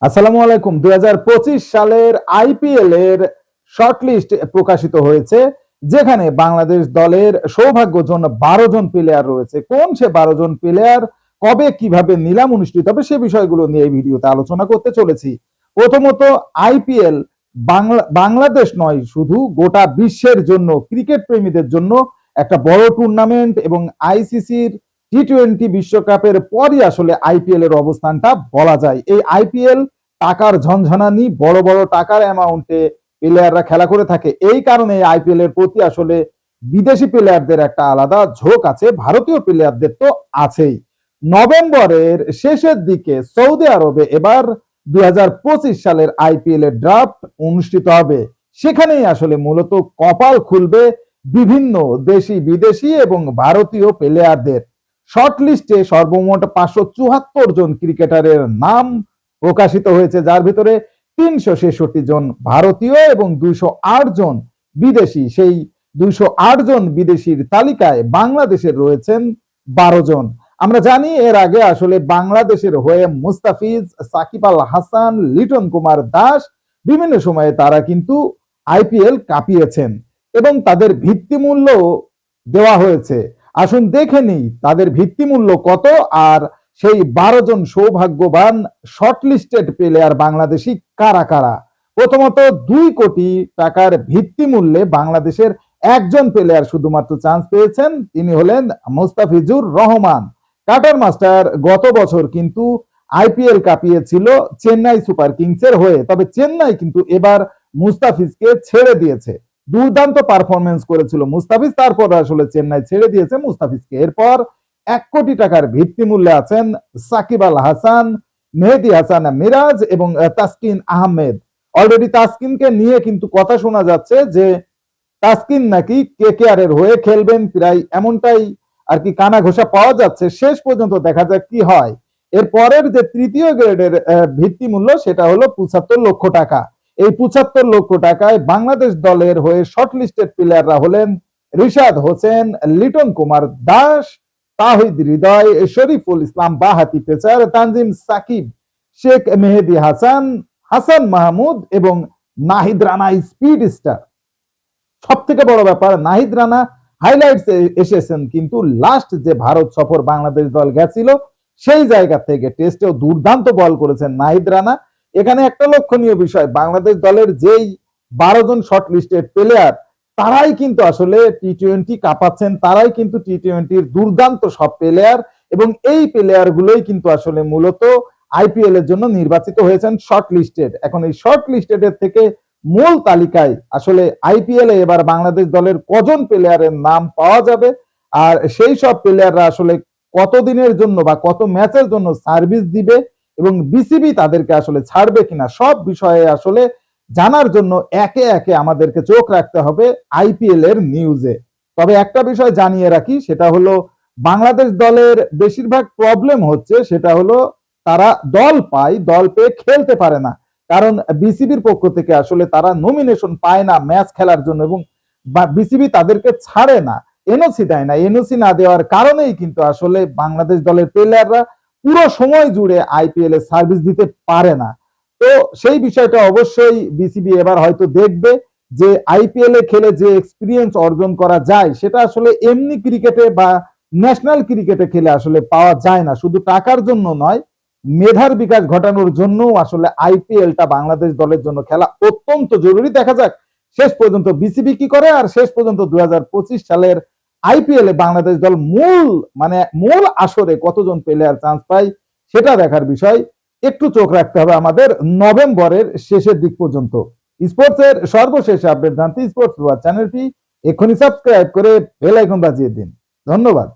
আসসালামু আলাইকুম। ২০২৫ সালের আইপিএল এর শর্টলিস্ট প্রকাশিত হয়েছে, যেখানে বাংলাদেশ দলের সৌভাগ্যজন ১২ জন প্লেয়ার রয়েছে। কোন সে ১২ জন প্লেয়ার, কবে কিভাবে নিলাম অনুষ্ঠিত হবে সে বিষয়গুলো নিয়ে এই ভিডিওতে আলোচনা করতে চলেছি। প্রথমত, আইপিএল বাংলাদেশ নয়, শুধু গোটা বিশ্বের জন্য, ক্রিকেট প্রেমীদের জন্য একটা বড় টুর্নামেন্ট এবং আইসিসির টি-20 বিশ্বকাপের পরই আসলে আইপিএল এর অবস্থানটা বলা যায়। এই আইপিএল টাকার ঝনঝনানি, বড় বড় টাকার অ্যামাউন্টে প্লেয়াররা খেলা করে থাকে। এই কারণে আইপিএল এর প্রতি আসলে বিদেশি প্লেয়ারদের একটা আলাদা ঝোঁক আছে, ভারতীয় প্লেয়ারদের তো আছেই। নভেম্বরের শেষের দিকে সৌদি আরবে এবার ২০২৫ সালের আইপিএল এর ড্রাফট অনুষ্ঠিত হবে। সেখানেই আসলে মূলত কপাল খুলবে বিভিন্ন দেশি বিদেশি এবং ভারতীয় প্লেয়ারদের। শর্টলিস্টে সর্বমোট ৫৭৪ জন ক্রিকেটারের নাম প্রকাশিত হয়েছে, যার ভিতরে ৩৬৬ জন ভারতীয় এবং ২০৮ জন বিদেশি। সেই ২০৮ জন বিদেশির তালিকায় বাংলাদেশের রয়েছেন ১২ জন। আমরা জানি এর আগে আসলে বাংলাদেশের হয়ে মুস্তাফিজ, সাকিব আল হাসান, লিটন কুমার দাস বিভিন্ন সময়ে তারা কিন্তু আইপিএল কাঁপিয়েছেন এবং তাদের ভিত্তিমূল্য দেওয়া হয়েছে। আসুন দেখে নিই তাদের ভিত্তিমূল্য কত, আর সেই ১২ জন সৌভাগ্যবান শর্টলিস্টেড প্লেয়ার বাংলাদেশি কারা কারা। প্রথমত, ২ কোটি টাকার ভিত্তিমূল্যে বাংলাদেশের একজন প্লেয়ার শুধুমাত্র চান্স পেয়েছেন, তিনি হলেন মুস্তাফিজুর রহমান। কাটার মাস্টার গত বছর কিন্তু আইপিএল কাঁপিয়েছিল চেন্নাই সুপার কিংসের হয়ে, তবে চেন্নাই কিন্তু এবার মুস্তাফিজকে ছেড়ে দিয়েছে। দুর্দান্ত পারফরমেন্স করেছিল মুস্তাফিজ, তারপর আসলে চেন্নাই ছেড়ে দিয়েছে মুস্তাফিজকে। এরপর ১ কোটি টাকার ভিত্তিমূল্যে আছেন সাকিব আল হাসান, মেহেদী হাসান মিরাজ এবং তাসকিন আহমেদ। অলরেডি তাসকিনকে নিয়ে কিন্তু কথা শোনা যাচ্ছে যে তাসকিন নাকি কেকেআর এর হয়ে খেলবেন, প্রায় এমনটাই আর কি কানা ঘোষা পাওয়া যাচ্ছে। শেষ পর্যন্ত দেখা যাক কি হয়। এর পরের যে তৃতীয় গ্রেডের ভিত্তিমূল্য, সেটা হলো ৭৫ লক্ষ টাকা। এই ৭৫ লক্ষ টাকায় বাংলাদেশ দলের হয়ে শর্টলিস্টেড প্লেয়াররা হলেন রিশাদ হোসেন, লিটন কুমার দাস, তাহিদ হৃদয়, শরীফুল ইসলাম বাহাতি পেসার, তানজিম সাকিব, শেখ মেহেদী হাসান, হাসান মাহমুদ এবং নাহিদ রানা স্পিড স্টার। সব থেকে বড় ব্যাপার, নাহিদ রানা হাইলাইটস এসেছেন কিন্তু লাস্ট যে ভারত সফর বাংলাদেশ দল গেছিল সেই জায়গা থেকে টেস্টেও দুর্দান্ত বল করেছেন নাহিদ রানা। এখানে একটা লক্ষণীয় বিষয়, বাংলাদেশ দলের যেই ১২ জন শর্টলিস্টেড প্লেয়ার তারাই কিন্তু আসলে টি-20 কাঁপাচ্ছেন, তারাই কিন্তু টি-20-র দুর্দান্ত সব প্লেয়ার, এবং এই প্লেয়ার গুলোই কিন্তু আসলে মূলত আইপিএল এর জন্য নির্বাচিত হয়েছেন শর্টলিস্টেড। এখন এই শর্টলিস্টেড এর থেকে মূল তালিকায় আসলে আইপিএল এ এবার বাংলাদেশ দলের কজন প্লেয়ারের নাম পাওয়া যাবে, আর সেই সব প্লেয়াররা আসলে কতদিনের জন্য বা কত ম্যাচের জন্য সার্ভিস দিবে এবং বিসিবি তাদেরকে আসলে ছাড়বে কিনা, সব বিষয়ে আসলে জানার জন্য একে একে আমাদেরকে চোখ রাখতে হবে আইপিএল এর নিউজে। তবে একটা বিষয় জানিয়ে রাখি, সেটা হলো বাংলাদেশ দলের বেশিরভাগ প্রবলেম হচ্ছে, সেটা হলো তারা দল পায়, দল পেয়ে খেলতে পারে না। কারণ বিসিবির পক্ষ থেকে আসলে তারা নমিনেশন পায় না ম্যাচ খেলার জন্য, এবং বিসিবি তাদেরকে ছাড়ে না, এনওসি দেয় না। এনওসি না দেওয়ার কারণেই কিন্তু আসলে বাংলাদেশ দলের প্লেয়াররা পুরো সময় জুড়ে আইপিএল এ সার্ভিস দিতে পারে না। তো সেই বিষয়টা অবশ্যই বিসিবি এবার হয়তো দেখবে যে আইপিএল এ খেলে যে এক্সপিরিয়েন্স অর্জন করা যায় সেটা আসলে এমনি ক্রিকেটে বা ন্যাশনাল ক্রিকেটে খেলে আসলে পাওয়া যায় না। শুধু টাকার জন্য নয়, মেধার বিকাশ ঘটানোর জন্য আসলে আইপিএলটা বাংলাদেশ দলের জন্য খেলা অত্যন্ত জরুরি। দেখা যাক শেষ পর্যন্ত বিসিবি কি করে, আর শেষ পর্যন্ত ২০২৫ সালের আইপিএল এ বাংলাদেশ দল মূল আসরে কতজন প্লেয়ার চান্স পায় সেটা দেখার বিষয়। একটু চোখ রাখতে হবে আমাদের নভেম্বরের শেষের দিক পর্যন্ত। স্পোর্টস এর সর্বশেষ আপডেট জানতে স্পোর্টস চ্যানেলটি এখনই সাবস্ক্রাইব করে বেল আইকন বাজিয়ে দিন। ধন্যবাদ।